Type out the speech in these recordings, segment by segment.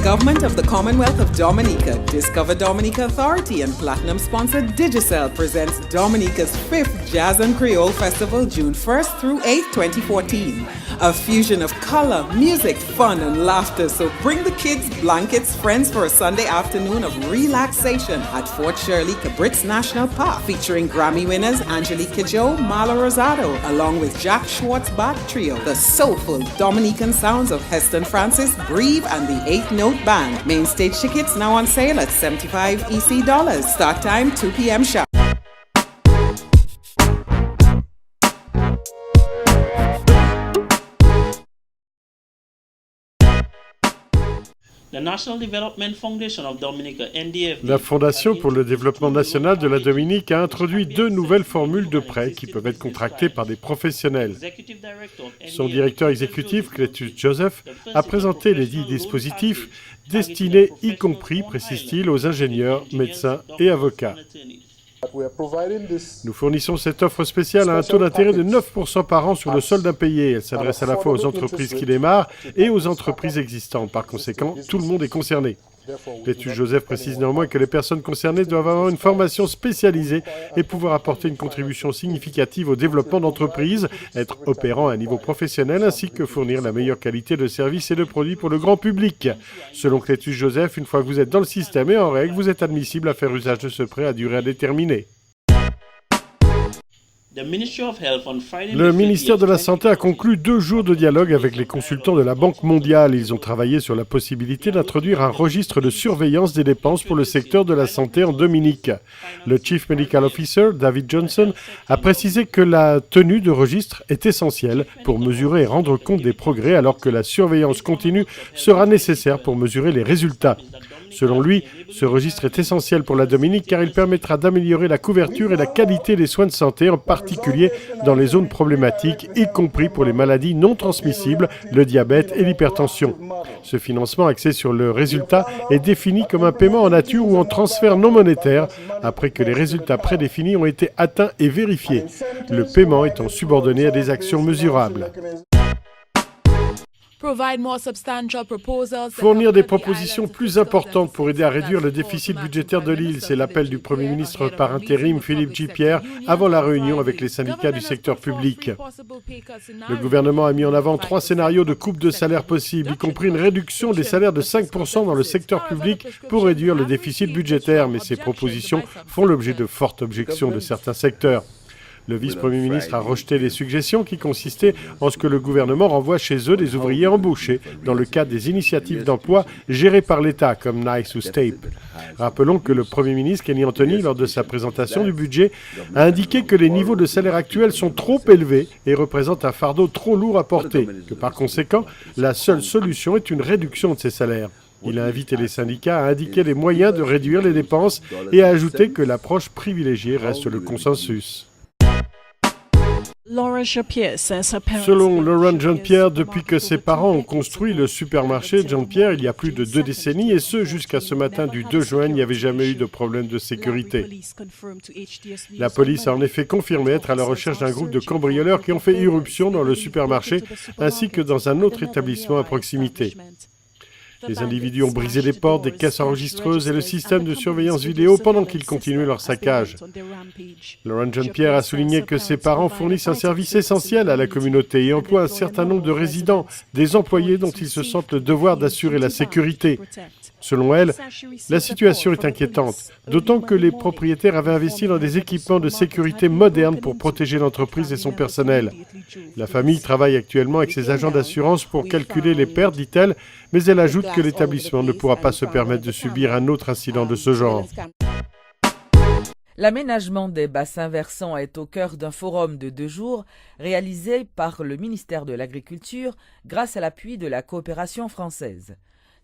Government of the Commonwealth of Dominica, Discover Dominica Authority, and Platinum sponsor Digicel presents Dominica's 5th Jazz and Creole Festival, June 1st through 8th, 2014. A fusion of color, music, fun, and laughter. So bring the kids, blankets, friends for a Sunday afternoon of relaxation at Fort Shirley Cabritz National Park, featuring Grammy winners Angelique Kidjo, Marla Rosado, along with Jack Schwartz Bach Trio, the soulful Dominican sounds of Heston Francis, Grieve, and the 8 Note Band. Main stage tickets now on sale at $75 EC. Start time 2 p.m. sharp. La Fondation pour le développement national de la Dominique a introduit 2 nouvelles formules de prêts qui peuvent être contractés par des professionnels. Son directeur exécutif, Cletus Joseph, a présenté les 10 dispositifs destinés, y compris, précise-t-il, aux ingénieurs, médecins et avocats. Nous fournissons cette offre spéciale à un taux d'intérêt de 9% par an sur le solde impayé. Elle s'adresse à la fois aux entreprises qui démarrent et aux entreprises existantes. Par conséquent, tout le monde est concerné. Cletus Joseph précise néanmoins que les personnes concernées doivent avoir une formation spécialisée et pouvoir apporter une contribution significative au développement d'entreprises, être opérant à un niveau professionnel ainsi que fournir la meilleure qualité de services et de produits pour le grand public. Selon Cletus Joseph, une fois que vous êtes dans le système et en règle, vous êtes admissible à faire usage de ce prêt à durée indéterminée. Le ministère de la Santé a conclu 2 jours de dialogue avec les consultants de la Banque mondiale. Ils ont travaillé sur la possibilité d'introduire un registre de surveillance des dépenses pour le secteur de la santé en Dominique. Le Chief Medical Officer, David Johnson, a précisé que la tenue de registre est essentielle pour mesurer et rendre compte des progrès alors que la surveillance continue sera nécessaire pour mesurer les résultats. Selon lui, ce registre est essentiel pour la Dominique car il permettra d'améliorer la couverture et la qualité des soins de santé, en particulier dans les zones problématiques, y compris pour les maladies non transmissibles, le diabète et l'hypertension. Ce financement axé sur le résultat est défini comme un paiement en nature ou en transfert non monétaire après que les résultats prédéfinis ont été atteints et vérifiés, le paiement étant subordonné à des actions mesurables. Fournir des propositions plus importantes pour aider à réduire le déficit budgétaire de l'île, c'est l'appel du Premier ministre par intérim Philippe J. Pierre avant la réunion avec les syndicats du secteur public. Le gouvernement a mis en avant 3 scénarios de coupe de salaire possibles, y compris une réduction des salaires de 5% dans le secteur public pour réduire le déficit budgétaire, mais ces propositions font l'objet de fortes objections de certains secteurs. Le vice-premier ministre a rejeté les suggestions qui consistaient en ce que le gouvernement renvoie chez eux des ouvriers embauchés dans le cadre des initiatives d'emploi gérées par l'État, comme NICE ou STAPE. Rappelons que le Premier ministre Kenny Anthony, lors de sa présentation du budget, a indiqué que les niveaux de salaire actuels sont trop élevés et représentent un fardeau trop lourd à porter, que par conséquent, la seule solution est une réduction de ces salaires. Il a invité les syndicats à indiquer les moyens de réduire les dépenses et a ajouté que l'approche privilégiée reste le consensus. Selon Lauren Jean-Pierre, depuis que ses parents ont construit le supermarché Jean-Pierre il y a plus de 2 décennies, et ce jusqu'à ce matin du 2 juin, il n'y avait jamais eu de problème de sécurité. La police a en effet confirmé être à la recherche d'un groupe de cambrioleurs qui ont fait irruption dans le supermarché ainsi que dans un autre établissement à proximité. Les individus ont brisé les portes, des caisses enregistreuses et le système de surveillance vidéo pendant qu'ils continuaient leur saccage. Lauren Jean-Pierre a souligné que ses parents fournissent un service essentiel à la communauté et emploient un certain nombre de résidents, des employés dont ils se sentent le devoir d'assurer la sécurité. Selon elle, la situation est inquiétante, d'autant que les propriétaires avaient investi dans des équipements de sécurité modernes pour protéger l'entreprise et son personnel. La famille travaille actuellement avec ses agents d'assurance pour calculer les pertes, dit-elle, mais elle ajoute que l'établissement ne pourra pas se permettre de subir un autre incident de ce genre. L'aménagement des bassins versants est au cœur d'un forum de 2 jours réalisé par le ministère de l'Agriculture grâce à l'appui de la coopération française.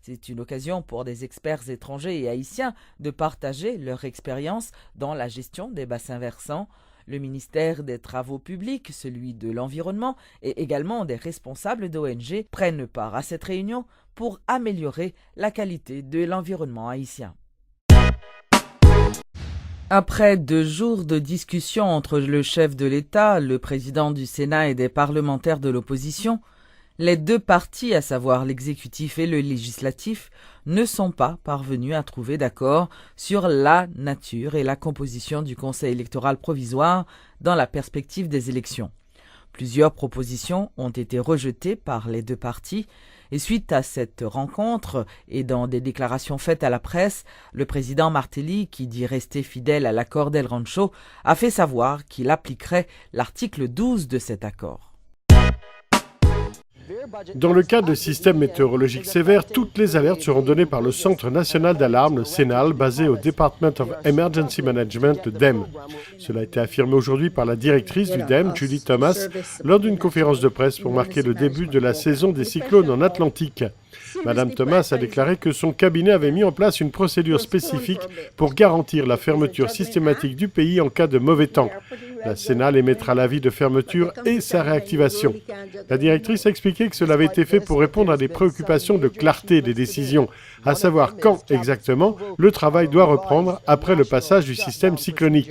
C'est une occasion pour des experts étrangers et haïtiens de partager leur expérience dans la gestion des bassins versants. Le ministère des Travaux publics, celui de l'Environnement et également des responsables d'ONG prennent part à cette réunion pour améliorer la qualité de l'environnement haïtien. Après 2 jours de discussion entre le chef de l'État, le président du Sénat et des parlementaires de l'opposition, Les deux partis, à savoir l'exécutif et le législatif, ne sont pas parvenus à trouver d'accord sur la nature et la composition du Conseil électoral provisoire dans la perspective des élections. Plusieurs propositions ont été rejetées par les deux partis et suite à cette rencontre et dans des déclarations faites à la presse, le président Martelly, qui dit rester fidèle à l'accord d'El Rancho, a fait savoir qu'il appliquerait l'article 12 de cet accord. Dans le cas de systèmes météorologiques sévères, toutes les alertes seront données par le Centre national d'alarme, le CNAL, basé au Department of Emergency Management, le DEM. Cela a été affirmé aujourd'hui par la directrice du DEM, Julie Thomas, lors d'une conférence de presse pour marquer le début de la saison des cyclones en Atlantique. Madame Thomas a déclaré que son cabinet avait mis en place une procédure spécifique pour garantir la fermeture systématique du pays en cas de mauvais temps. La CNAL émettra l'avis de fermeture et sa réactivation. La directrice a expliqué que cela avait été fait pour répondre à des préoccupations de clarté des décisions, à savoir quand exactement le travail doit reprendre après le passage du système cyclonique.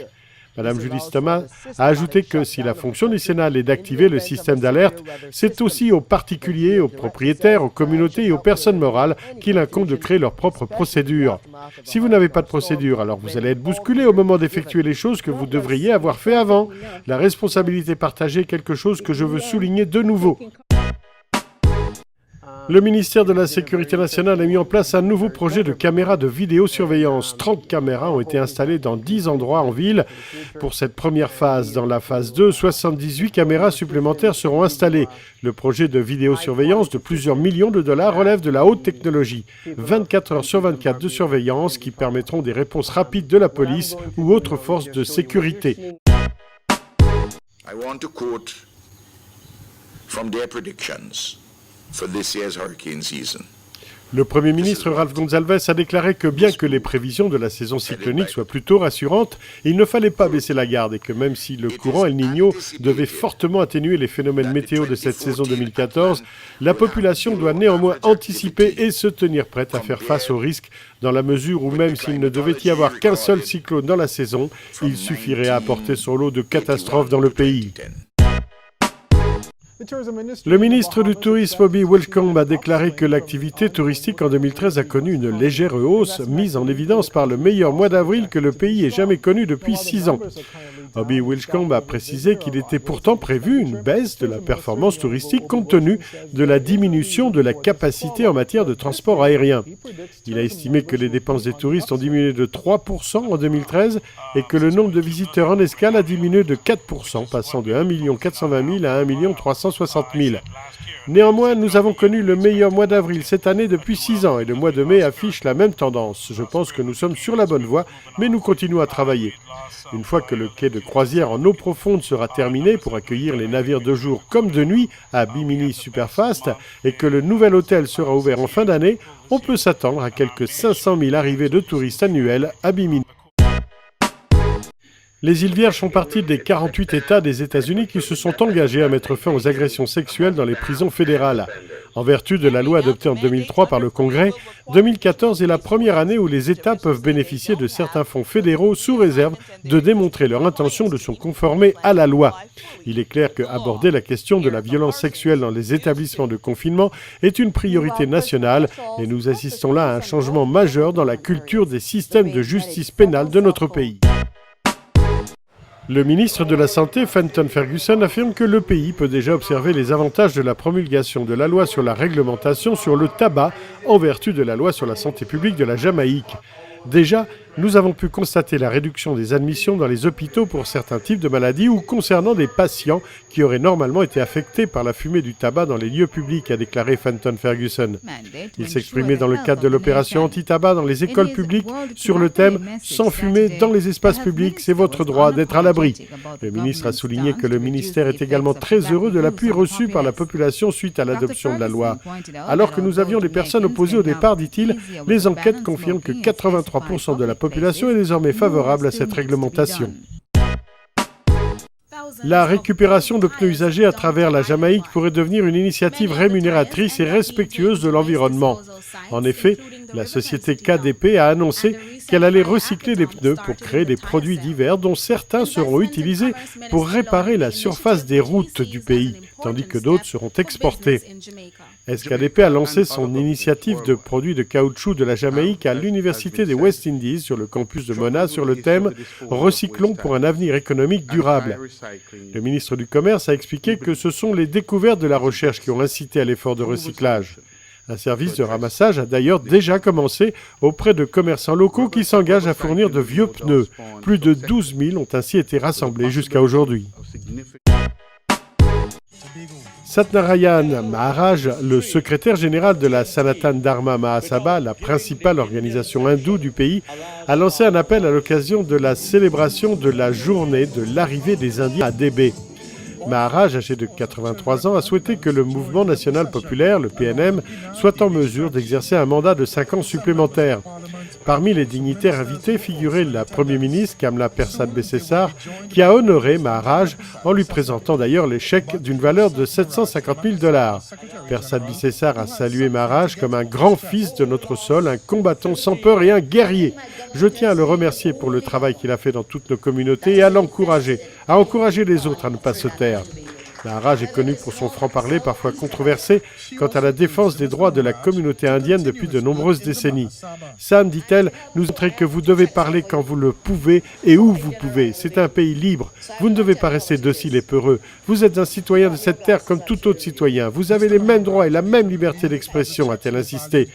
Madame Julie Thomas a ajouté que si la fonction du CNAL est d'activer le système d'alerte, c'est aussi aux particuliers, aux propriétaires, aux communautés et aux personnes morales qu'il incombe de créer leur propre procédure. Si vous n'avez pas de procédure, alors vous allez être bousculé au moment d'effectuer les choses que vous devriez avoir fait avant. La responsabilité partagée est quelque chose que je veux souligner de nouveau. Le ministère de la Sécurité nationale a mis en place un nouveau projet de caméras de vidéosurveillance. 30 caméras ont été installées dans 10 endroits en ville. Pour cette première phase, dans la phase 2, 78 caméras supplémentaires seront installées. Le projet de vidéosurveillance de plusieurs millions de dollars relève de la haute technologie. 24 heures sur 24 de surveillance qui permettront des réponses rapides de la police ou autres forces de sécurité. I want to quote from their predictions for this year's hurricane season. Le Premier ministre Ralph Gonsalves a déclaré que bien que les prévisions de la saison cyclonique soient plutôt rassurantes, il ne fallait pas baisser la garde et que même si le courant El Niño devait fortement atténuer les phénomènes météo de cette saison 2014, la population doit néanmoins anticiper et se tenir prête à faire face aux risques dans la mesure où même s'il ne devait y avoir qu'un seul cyclone dans la saison, il suffirait à apporter son lot de catastrophes dans le pays. Le ministre du Tourisme, Bobby Wilcombe, a déclaré que l'activité touristique en 2013 a connu une légère hausse, mise en évidence par le meilleur mois d'avril que le pays ait jamais connu depuis 6 ans. Bobby Wilcombe a précisé qu'il était pourtant prévu une baisse de la performance touristique compte tenu de la diminution de la capacité en matière de transport aérien. Il a estimé que les dépenses des touristes ont diminué de 3% en 2013 et que le nombre de visiteurs en escale a diminué de 4%, passant de 1 420 000 à 1 360 000. Néanmoins, nous avons connu le meilleur mois d'avril cette année depuis 6 ans et le mois de mai affiche la même tendance. Je pense que nous sommes sur la bonne voie, mais nous continuons à travailler. Une fois que le quai de croisière en eau profonde sera terminé pour accueillir les navires de jour comme de nuit à Bimini Superfast et que le nouvel hôtel sera ouvert en fin d'année, on peut s'attendre à quelques 500 000 arrivées de touristes annuels à Bimini. Les îles Vierges font partie des 48 États des États-Unis qui se sont engagés à mettre fin aux agressions sexuelles dans les prisons fédérales. En vertu de la loi adoptée en 2003 par le Congrès, 2014 est la première année où les États peuvent bénéficier de certains fonds fédéraux sous réserve de démontrer leur intention de se conformer à la loi. Il est clair qu'aborder la question de la violence sexuelle dans les établissements de confinement est une priorité nationale et nous assistons là à un changement majeur dans la culture des systèmes de justice pénale de notre pays. Le ministre de la Santé, Fenton Ferguson, affirme que le pays peut déjà observer les avantages de la promulgation de la loi sur la réglementation sur le tabac en vertu de la loi sur la santé publique de la Jamaïque. Déjà, nous avons pu constater la réduction des admissions dans les hôpitaux pour certains types de maladies ou concernant des patients qui auraient normalement été affectés par la fumée du tabac dans les lieux publics, a déclaré Fenton Ferguson. Il s'exprimait dans le cadre de l'opération anti-tabac dans les écoles publiques sur le thème « Sans fumée dans les espaces publics, c'est votre droit d'être à l'abri ». Le ministre a souligné que le ministère est également très heureux de l'appui reçu par la population suite à l'adoption de la loi. Alors que nous avions des personnes opposées au départ, dit-il, les enquêtes confirment que 83% de la population est désormais favorable à cette réglementation. La récupération de pneus usagés à travers la Jamaïque pourrait devenir une initiative rémunératrice et respectueuse de l'environnement. En effet, la société KDP a annoncé qu'elle allait recycler les pneus pour créer des produits divers dont certains seront utilisés pour réparer la surface des routes du pays, tandis que d'autres seront exportés. SKDP a lancé son initiative de produits de caoutchouc de la Jamaïque à l'Université des West Indies sur le campus de Mona sur le thème « Recyclons pour un avenir économique durable ». Le ministre du Commerce a expliqué que ce sont les découvertes de la recherche qui ont incité à l'effort de recyclage. Un service de ramassage a d'ailleurs déjà commencé auprès de commerçants locaux qui s'engagent à fournir de vieux pneus. Plus de 12 000 ont ainsi été rassemblés jusqu'à aujourd'hui. Satnarayan Maharaj, le secrétaire général de la Sanatan Dharma Mahasabha, la principale organisation hindoue du pays, a lancé un appel à l'occasion de la célébration de la journée de l'arrivée des Indiens à Débé. Maharaj, âgé de 83 ans, a souhaité que le mouvement national populaire, le PNM, soit en mesure d'exercer un mandat de 5 ans supplémentaires. Parmi les dignitaires invités figurait la Premier ministre Kamla Persad-Bissessar, qui a honoré Maharaj en lui présentant d'ailleurs les chèques d'une valeur de 750 000 $. Persad-Bissessar a salué Maharaj comme un grand fils de notre sol, un combattant sans peur et un guerrier. Je tiens à le remercier pour le travail qu'il a fait dans toutes nos communautés et à encourager les autres à ne pas se taire. Maharaj est connu pour son franc-parler parfois controversé quant à la défense des droits de la communauté indienne depuis de nombreuses décennies. San, dit-elle, nous montrez que vous devez parler quand vous le pouvez et où vous pouvez. C'est un pays libre. Vous ne devez pas rester docile et peureux. Vous êtes un citoyen de cette terre comme tout autre citoyen. Vous avez les mêmes droits et la même liberté d'expression, a-t-elle insisté.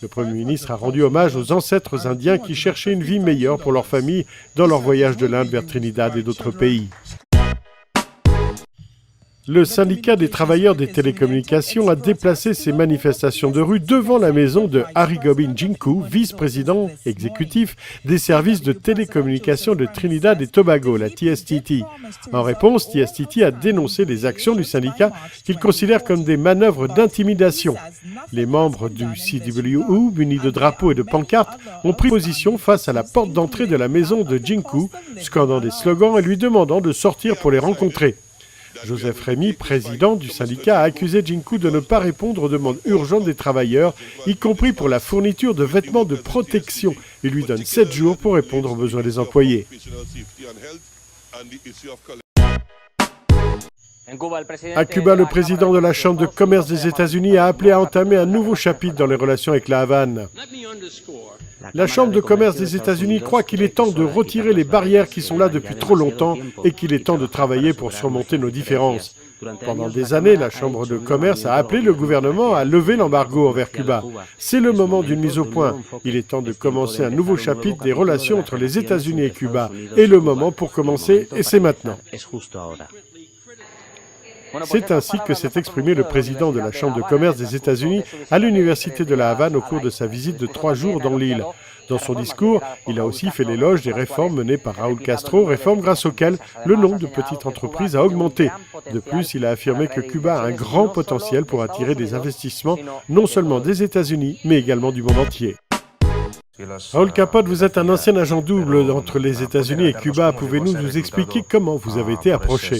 Le Premier ministre a rendu hommage aux ancêtres indiens qui cherchaient une vie meilleure pour leur famille dans leur voyage de l'Inde vers Trinidad et d'autres pays. Le syndicat des travailleurs des télécommunications a déplacé ses manifestations de rue devant la maison de Harigobin Jinku, vice-président exécutif des services de télécommunications de Trinidad et Tobago, la TSTT. En réponse, TSTT a dénoncé les actions du syndicat qu'il considère comme des manœuvres d'intimidation. Les membres du CWU, munis de drapeaux et de pancartes, ont pris position face à la porte d'entrée de la maison de Jinku, scandant des slogans et lui demandant de sortir pour les rencontrer. Joseph Rémy, président du syndicat, a accusé Jinku de ne pas répondre aux demandes urgentes des travailleurs, y compris pour la fourniture de vêtements de protection. Il lui donne 7 jours pour répondre aux besoins des employés. À Cuba, le président de la Chambre de commerce des États-Unis a appelé à entamer un nouveau chapitre dans les relations avec la Havane. La Chambre de commerce des États-Unis croit qu'il est temps de retirer les barrières qui sont là depuis trop longtemps et qu'il est temps de travailler pour surmonter nos différences. Pendant des années, la Chambre de commerce a appelé le gouvernement à lever l'embargo envers Cuba. C'est le moment d'une mise au point. Il est temps de commencer un nouveau chapitre des relations entre les États-Unis et Cuba. Et le moment pour commencer, et c'est maintenant. C'est ainsi que s'est exprimé le président de la Chambre de commerce des États-Unis à l'Université de la Havane au cours de sa visite de 3 jours dans l'île. Dans son discours, il a aussi fait l'éloge des réformes menées par Raúl Castro, réformes grâce auxquelles le nombre de petites entreprises a augmenté. De plus, il a affirmé que Cuba a un grand potentiel pour attirer des investissements, non seulement des États-Unis, mais également du monde entier. Raúl Capote, vous êtes un ancien agent double entre les États-Unis et Cuba. Pouvez-vous nous expliquer comment vous avez été approché?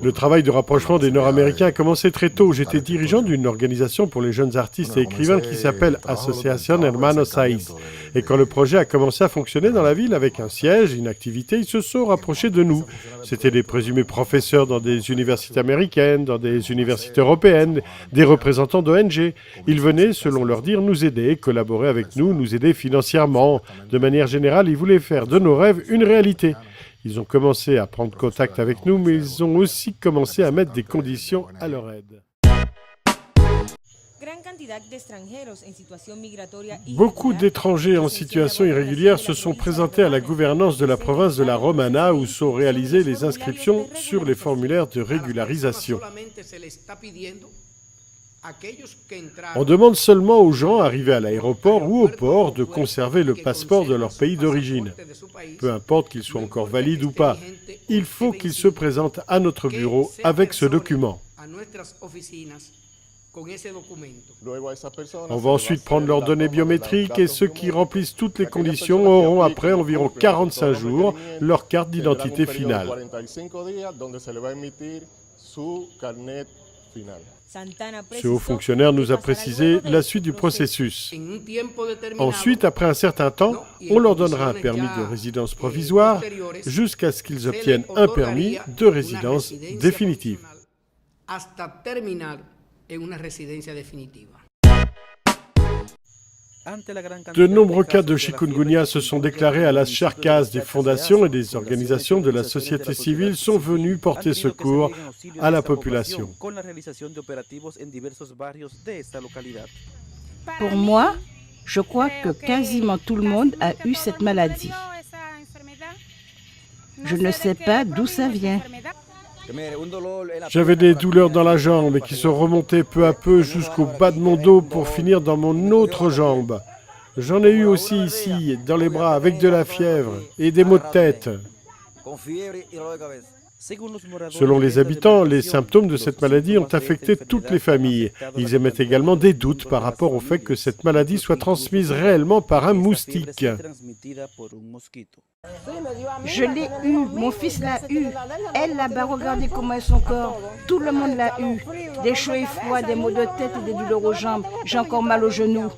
Le travail de rapprochement des Nord-Américains a commencé très tôt. J'étais dirigeant d'une organisation pour les jeunes artistes et écrivains qui s'appelle Asociación Hermanos Saiz. Et quand le projet a commencé à fonctionner dans la ville avec un siège, une activité, ils se sont rapprochés de nous. C'était des présumés professeurs dans des universités américaines, dans des universités européennes, des représentants d'ONG. Ils venaient, selon leur dire, nous aider, collaborer avec nous, nous aider financièrement. De manière générale, ils voulaient faire de nos rêves une réalité. Ils ont commencé à prendre contact avec nous, mais ils ont aussi commencé à mettre des conditions à leur aide. Beaucoup d'étrangers en situation irrégulière se sont présentés à la gouvernance de la province de la Romana où sont réalisées les inscriptions sur les formulaires de régularisation. On demande seulement aux gens arrivés à l'aéroport ou au port de conserver le passeport de leur pays d'origine. Peu importe qu'il soit encore valide ou pas, il faut qu'ils se présentent à notre bureau avec ce document. On va ensuite prendre leurs données biométriques et ceux qui remplissent toutes les conditions auront après environ 45 jours leur carte d'identité finale. Ce haut fonctionnaire nous a précisé la suite du processus. Ensuite, après un certain temps, on leur donnera un permis de résidence provisoire jusqu'à ce qu'ils obtiennent un permis de résidence définitive. De nombreux cas de chikungunya se sont déclarés à la Charcas. Des fondations et des organisations de la société civile sont venues porter secours à la population. Pour moi, je crois que quasiment tout le monde a eu cette maladie. Je ne sais pas d'où ça vient. J'avais des douleurs dans la jambe et qui sont remontées peu à peu jusqu'au bas de mon dos pour finir dans mon autre jambe. J'en ai eu aussi ici, dans les bras, avec de la fièvre et des maux de tête. Selon les habitants, les symptômes de cette maladie ont affecté toutes les familles. Ils émettent également des doutes par rapport au fait que cette maladie soit transmise réellement par un moustique. Je l'ai eu, mon fils l'a eu. Elle là-bas, regardez comment est son corps. Tout le monde l'a eu. Des cheveux froids, des maux de tête et des douleurs aux jambes. J'ai encore mal aux genoux.